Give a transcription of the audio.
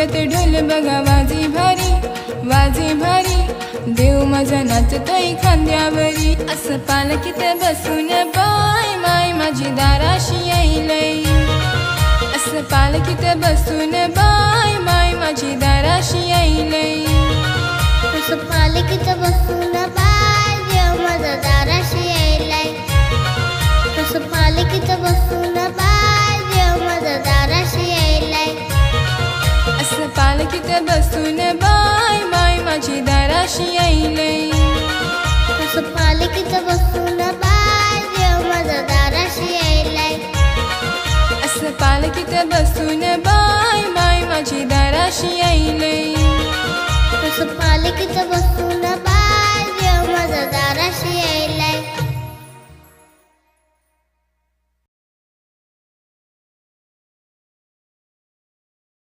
डोक्यात ढोल बघा वाजे भारी, वाजे भारी, देव माझा नाचतोय खांद्यावरी. असं पालखीत बसून बाय माय माझी दाराशी यायलय. असं पालखीत बसून बाय माय माझी दाराशी यायलय. असं पालखीत बसून बाय देव माझा दाराशी यायलाय. असं पालखीत बसून बाय देव माझा दाराशी यायलाय. असं पालखीत बसून बाय माय माझी दाराशी यायलय. असं पालखीत बसून बाय देव माझा दाराशी यायलाय. असं पालखीत बसून बाय माय माझी दाराशी यायलय. असं पालखीत बसून